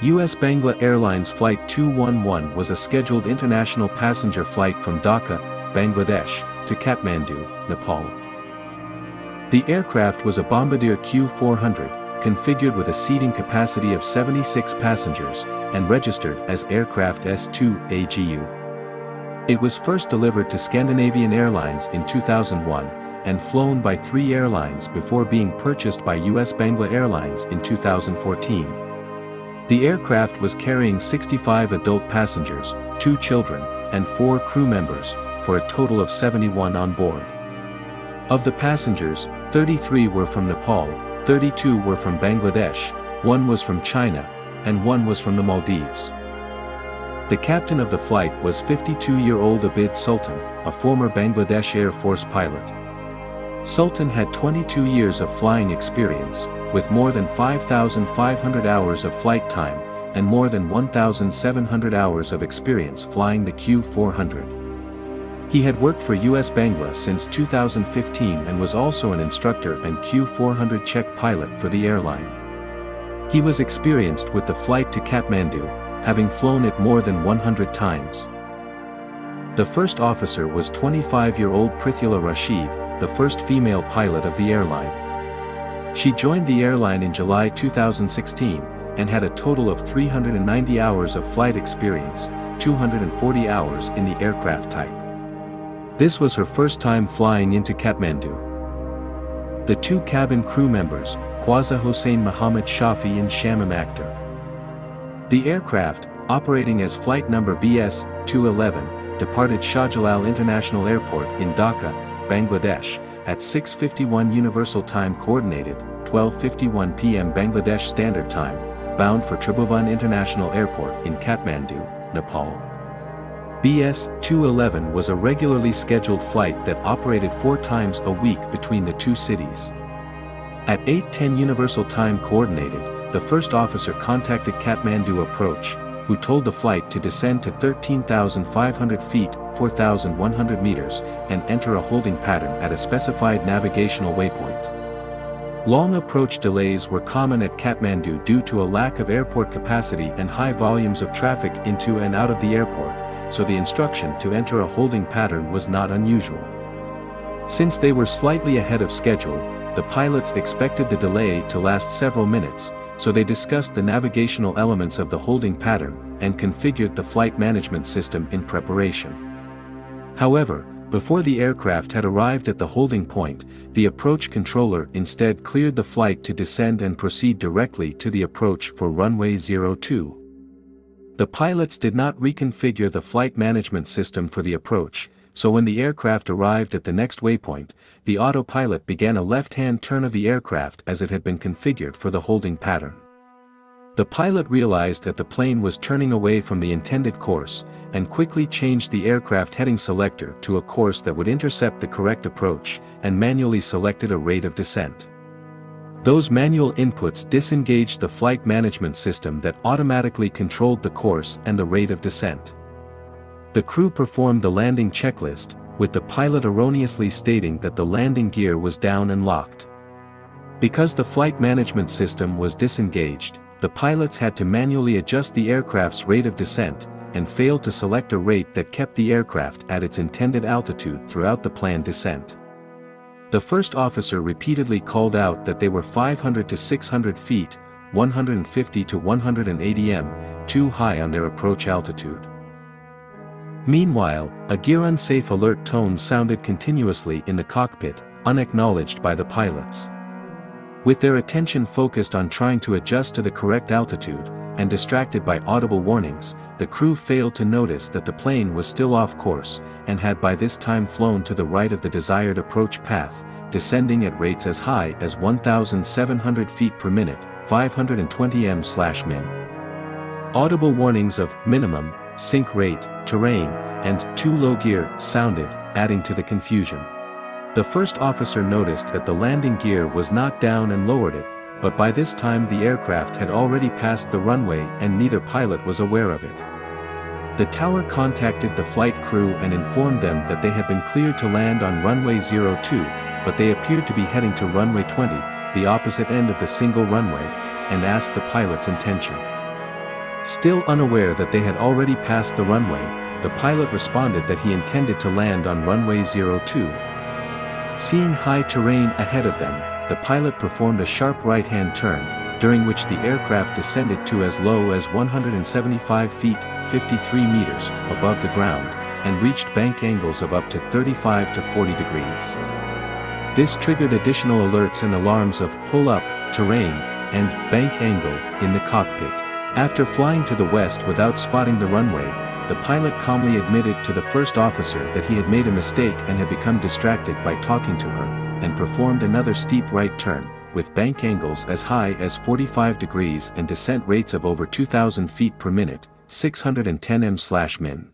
US Bangla Airlines Flight 211 was a scheduled international passenger flight from Dhaka, Bangladesh, to Kathmandu, Nepal. The aircraft was a Bombardier Q400, configured with a seating capacity of 76 passengers, and registered as Aircraft S2 AGU. It was first delivered to Scandinavian Airlines in 2001, and flown by 3 airlines before being purchased by US Bangla Airlines in 2014. The aircraft was carrying 65 adult passengers, 2 children, and 4 crew members, for a total of 71 on board. Of the passengers, 33 were from Nepal, 32 were from Bangladesh, 1 was from China, and 1 was from the Maldives. The captain of the flight was 52-year-old Abid Sultan, a former Bangladesh Air Force pilot. Sultan had 22 years of flying experience, with more than 5,500 hours of flight time, and more than 1,700 hours of experience flying the Q400. He had worked for US Bangla since 2015 and was also an instructor and Q400 check pilot for the airline. He was experienced with the flight to Kathmandu, having flown it more than 100 times. The first officer was 25-year-old Prithula Rashid, the first female pilot of the airline. She joined the airline in July 2016, and had a total of 390 hours of flight experience, 240 hours in the aircraft type. This was her first time flying into Kathmandu. The 2 cabin crew members, Khwaja Hossain Muhammad Shafi and Shamim Akhtar. The aircraft, operating as flight number BS-211, departed Shah Jalal International Airport in Dhaka, Bangladesh, at 6:51 Universal Time Coordinated, 12:51 p.m. Bangladesh Standard Time, bound for Tribhuvan International Airport in Kathmandu, Nepal. BS-211 was a regularly scheduled flight that operated 4 times a week between the 2 cities. At 8:10 Universal Time Coordinated, the first officer contacted Kathmandu Approach, who told the flight to descend to 13,500 feet, 4,100 meters, and enter a holding pattern at a specified navigational waypoint. Long approach delays were common at Kathmandu due to a lack of airport capacity and high volumes of traffic into and out of the airport, so the instruction to enter a holding pattern was not unusual. Since they were slightly ahead of schedule, the pilots expected the delay to last several minutes, so they discussed the navigational elements of the holding pattern and configured the flight management system in preparation. However, before the aircraft had arrived at the holding point, the approach controller instead cleared the flight to descend and proceed directly to the approach for runway 02. The pilots did not reconfigure the flight management system for the approach, so when the aircraft arrived at the next waypoint, the autopilot began a left-hand turn of the aircraft as it had been configured for the holding pattern. The pilot realized that the plane was turning away from the intended course, and quickly changed the aircraft heading selector to a course that would intercept the correct approach, and manually selected a rate of descent. Those manual inputs disengaged the flight management system that automatically controlled the course and the rate of descent. The crew performed the landing checklist, with the pilot erroneously stating that the landing gear was down and locked. Because the flight management system was disengaged, the pilots had to manually adjust the aircraft's rate of descent, and failed to select a rate that kept the aircraft at its intended altitude throughout the planned descent. The first officer repeatedly called out that they were 500 to 600 feet, 150 to 180 m, too high on their approach altitude. Meanwhile, a gear unsafe alert tone sounded continuously in the cockpit, unacknowledged by the pilots. With their attention focused on trying to adjust to the correct altitude, and distracted by audible warnings, the crew failed to notice that the plane was still off course, and had by this time flown to the right of the desired approach path, descending at rates as high as 1,700 feet per minute, 520 m/min. Audible warnings of minimum, sink rate, terrain, and too low gear sounded, adding to the confusion. The first officer noticed that the landing gear was not down and lowered it, but by this time the aircraft had already passed the runway and neither pilot was aware of it. The tower contacted the flight crew and informed them that they had been cleared to land on runway 02, but they appeared to be heading to runway 20, the opposite end of the single runway, and asked the pilot's intention. Still unaware that they had already passed the runway, the pilot responded that he intended to land on runway 02. Seeing high terrain ahead of them, the pilot performed a sharp right-hand turn, during which the aircraft descended to as low as 175 feet, 53 meters, above the ground, and reached bank angles of up to 35 to 40 degrees. This triggered additional alerts and alarms of pull-up, terrain, and bank angle in the cockpit. After flying to the west without spotting the runway, the pilot calmly admitted to the first officer that he had made a mistake and had become distracted by talking to her, and performed another steep right turn, with bank angles as high as 45 degrees and descent rates of over 2,000 feet per minute, 610 m/min.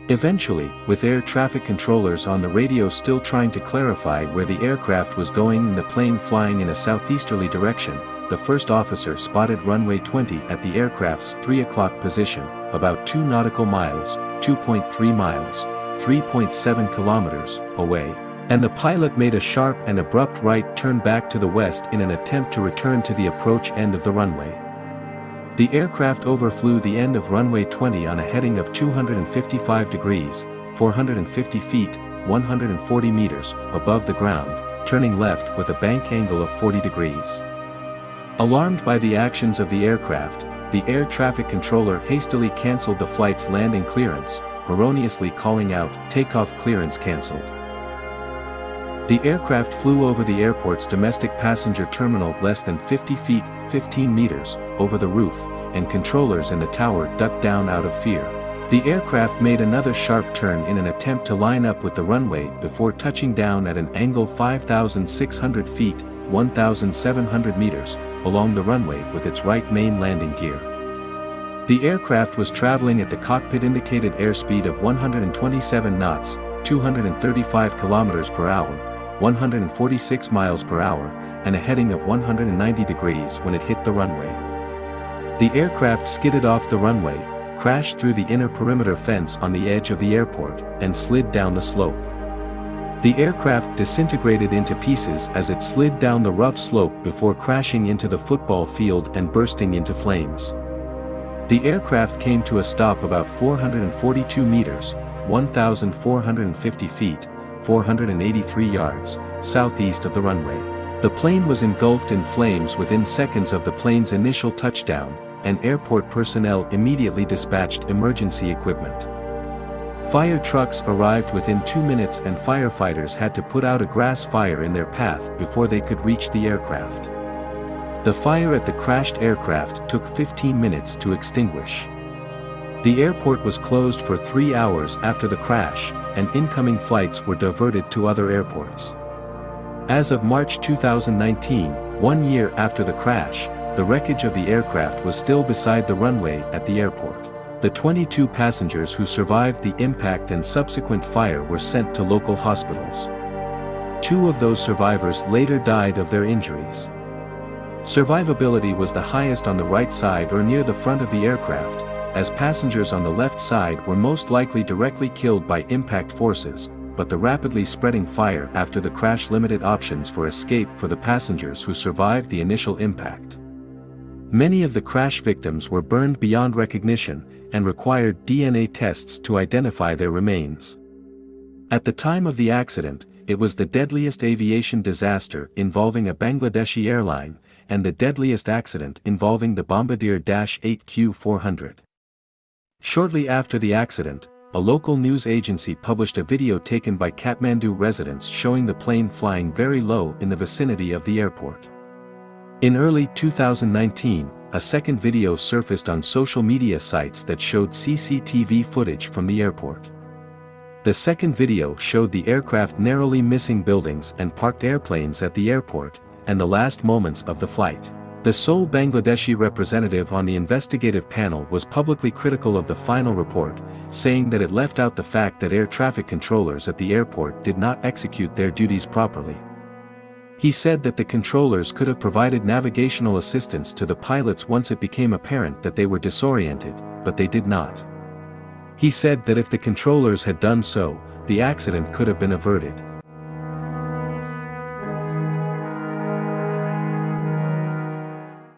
Eventually, with air traffic controllers on the radio still trying to clarify where the aircraft was going and the plane flying in a southeasterly direction, the first officer spotted runway 20 at the aircraft's 3 o'clock position, about 2 nautical miles, 2.3 miles, 3.7 kilometers, away, and the pilot made a sharp and abrupt right turn back to the west in an attempt to return to the approach end of the runway. The aircraft overflew the end of runway 20 on a heading of 255 degrees, 450 feet, 140 meters, above the ground, turning left with a bank angle of 40 degrees. Alarmed by the actions of the aircraft, the air traffic controller hastily cancelled the flight's landing clearance, erroneously calling out "takeoff clearance cancelled." The aircraft flew over the airport's domestic passenger terminal less than 50 feet, 15 meters, over the roof, and controllers in the tower ducked down out of fear. The aircraft made another sharp turn in an attempt to line up with the runway before touching down at an angle 5,600 feet, 1,700 meters, along the runway with its right main landing gear. The aircraft was traveling at the cockpit-indicated airspeed of 127 knots, 235 kilometers per hour, 146 miles per hour, and a heading of 190 degrees when it hit the runway. The aircraft skidded off the runway, crashed through the inner perimeter fence on the edge of the airport, and slid down the slope. The aircraft disintegrated into pieces as it slid down the rough slope before crashing into the football field and bursting into flames. The aircraft came to a stop about 442 meters, 1,450 feet, 483 yards, southeast of the runway. The plane was engulfed in flames within seconds of the plane's initial touchdown, and airport personnel immediately dispatched emergency equipment. Fire trucks arrived within 2 minutes and firefighters had to put out a grass fire in their path before they could reach the aircraft. The fire at the crashed aircraft took 15 minutes to extinguish. The airport was closed for 3 hours after the crash, and incoming flights were diverted to other airports. As of March 2019, 1 year after the crash, the wreckage of the aircraft was still beside the runway at the airport. The 22 passengers who survived the impact and subsequent fire were sent to local hospitals. 2 of those survivors later died of their injuries. Survivability was the highest on the right side or near the front of the aircraft, as passengers on the left side were most likely directly killed by impact forces, but the rapidly spreading fire after the crash limited options for escape for the passengers who survived the initial impact. Many of the crash victims were burned beyond recognition, and required DNA tests to identify their remains. At the time of the accident, it was the deadliest aviation disaster involving a Bangladeshi airline, and the deadliest accident involving the Bombardier Dash-8 Q400. Shortly after the accident, a local news agency published a video taken by Kathmandu residents showing the plane flying very low in the vicinity of the airport. In early 2019, a second video surfaced on social media sites that showed CCTV footage from the airport. The second video showed the aircraft narrowly missing buildings and parked airplanes at the airport, and the last moments of the flight. The sole Bangladeshi representative on the investigative panel was publicly critical of the final report, saying that it left out the fact that air traffic controllers at the airport did not execute their duties properly. He said that the controllers could have provided navigational assistance to the pilots once it became apparent that they were disoriented, but they did not. He said that if the controllers had done so, the accident could have been averted.